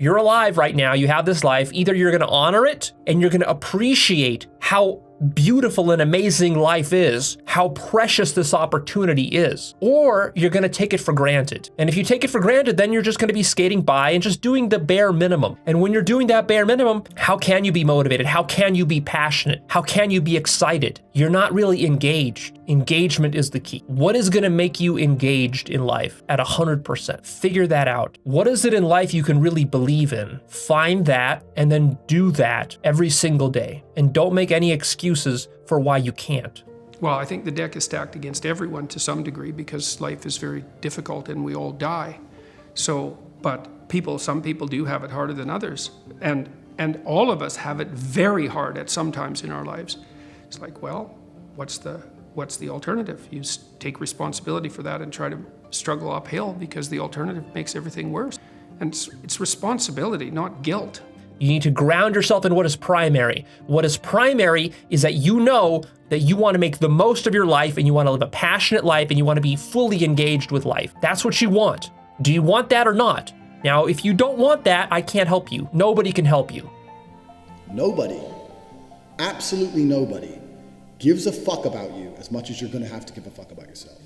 You're alive right now. You have this life. Either you're going to honor it and you're going to appreciate how beautiful and amazing life is, how precious this opportunity is, or you're going to take it for granted. And if you take it for granted, then you're just going to be skating by and just doing the bare minimum. And when you're doing that bare minimum, how can you be motivated? How can you be passionate? How can you be excited? You're not really engaged. Engagement is the key. What is going to make you engaged in life at 100%? Figure that out. What is it in life you can really believe in? Find that and then do that every single day. And don't make any excuses for why you can't. Well, I think the deck is stacked against everyone to some degree because life is very difficult and we all die. But some people do have it harder than others. And all of us have it very hard at some times in our lives. It's like, well, what's the alternative? You take responsibility for that and try to struggle uphill because the alternative makes everything worse. And it's responsibility, not guilt. You need to ground yourself in what is primary. What is primary is that you know that you want to make the most of your life and you want to live a passionate life and you want to be fully engaged with life. That's what you want. Do you want that or not? Now, if you don't want that, I can't help you. Nobody can help you. Nobody, absolutely nobody, gives a fuck about you as much as you're going to have to give a fuck about yourself.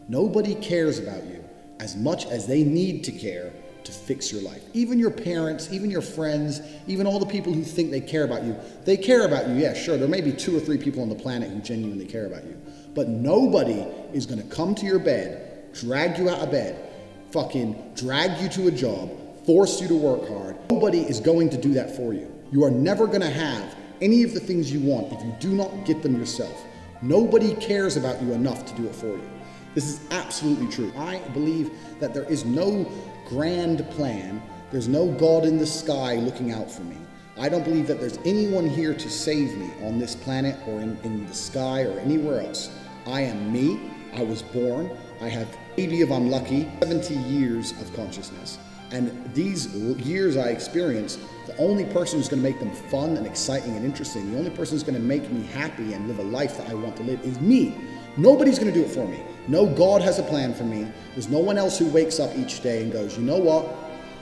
Nobody cares about you as much as they need to care to fix your life. Even your parents, even your friends, even all the people who think they care about you, they care about you. Yeah, sure, there may be 2 or 3 people on the planet who genuinely care about you, but nobody is going to come to your bed, drag you out of bed, fucking drag you to a job, force you to work hard. Nobody is going to do that for you. You are never going to have any of the things you want if you do not get them yourself. Nobody cares about you enough to do it for you. This is absolutely true. I believe that there is no grand plan. There's no God in the sky looking out for me. I don't believe that there's anyone here to save me on this planet or in the sky or anywhere else. I am me. I was born. I have, maybe if I'm lucky, 70 years of consciousness. And these years I experienced, the only person who's going to make them fun and exciting and interesting, the only person who's going to make me happy and live a life that I want to live is me. Nobody's going to do it for me. No God has a plan for me. There's no one else who wakes up each day and goes, you know what?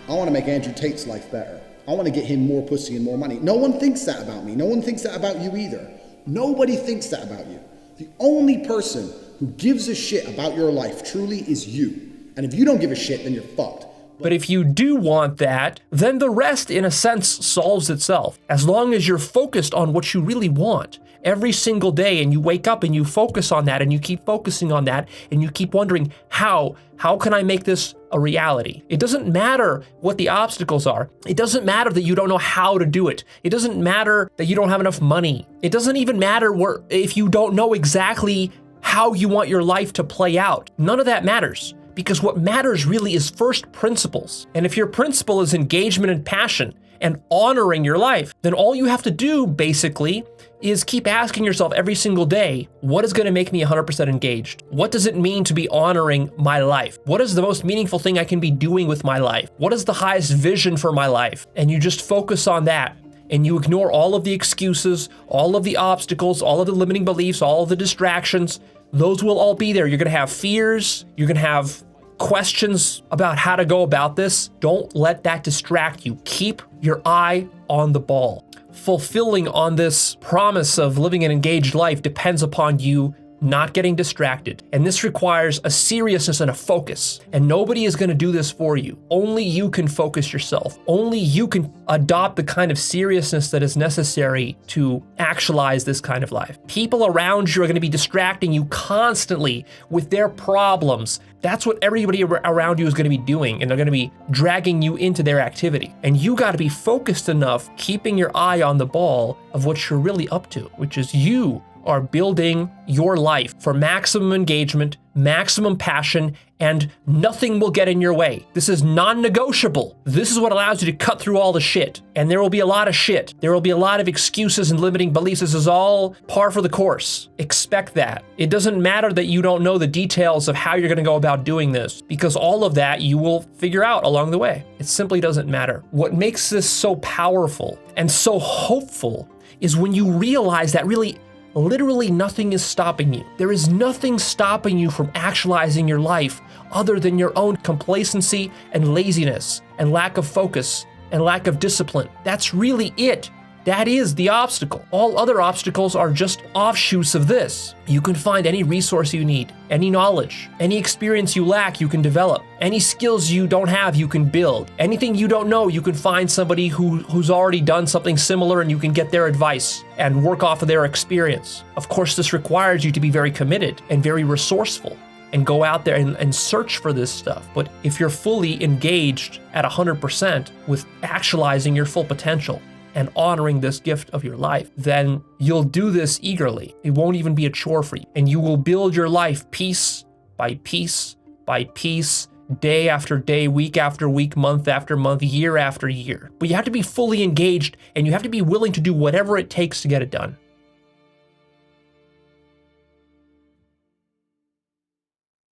I want to make Andrew Tate's life better. I want to get him more pussy and more money. No one thinks that about me. No one thinks that about you either. Nobody thinks that about you. The only person who gives a shit about your life truly is you. And if you don't give a shit, then you're fucked. But if you do want that, then the rest, in a sense, solves itself. As long as you're focused on what you really want every single day and you wake up and you focus on that and you keep focusing on that and you keep wondering, how can I make this a reality? It doesn't matter what the obstacles are. It doesn't matter that you don't know how to do it. It doesn't matter that you don't have enough money. It doesn't even matter if you don't know exactly how you want your life to play out. None of that matters. Because what matters really is first principles. And if your principle is engagement and passion and honoring your life, then all you have to do basically is keep asking yourself every single day, what is going to make me 100% engaged? What does it mean to be honoring my life? What is the most meaningful thing I can be doing with my life? What is the highest vision for my life? And you just focus on that. And you ignore all of the excuses, all of the obstacles, all of the limiting beliefs, all of the distractions. Those will all be there. You're going to have fears. You're going to have questions about how to go about this. Don't let that distract you. Keep your eye on the ball. Fulfilling on this promise of living an engaged life depends upon you not getting distracted. And this requires a seriousness and a focus. And nobody is going to do this for you. Only you can focus yourself. Only you can adopt the kind of seriousness that is necessary to actualize this kind of life. People around you are going to be distracting you constantly with their problems. That's what everybody around you is going to be doing, and they're going to be dragging you into their activity. And you got to be focused enough, keeping your eye on the ball of what you're really up to, which is you are building your life for maximum engagement, maximum passion, and nothing will get in your way. This is non-negotiable. This is what allows you to cut through all the shit. And there will be a lot of shit. There will be a lot of excuses and limiting beliefs. This is all par for the course. Expect that. It doesn't matter that you don't know the details of how you're going to go about doing this, because all of that you will figure out along the way. It simply doesn't matter. What makes this so powerful and so hopeful is when you realize that literally nothing is stopping you. There is nothing stopping you from actualizing your life other than your own complacency and laziness and lack of focus and lack of discipline. That's really it. That is the obstacle. All other obstacles are just offshoots of this. You can find any resource you need, any knowledge, any experience you lack, you can develop. Any skills you don't have, you can build. Anything you don't know, you can find somebody who's already done something similar and you can get their advice and work off of their experience. Of course, this requires you to be very committed and very resourceful and go out there and search for this stuff. But if you're fully engaged at 100% with actualizing your full potential, and honoring this gift of your life, then you'll do this eagerly. It won't even be a chore for you. And you will build your life piece by piece by piece, day after day, week after week, month after month, year after year. But you have to be fully engaged and you have to be willing to do whatever it takes to get it done.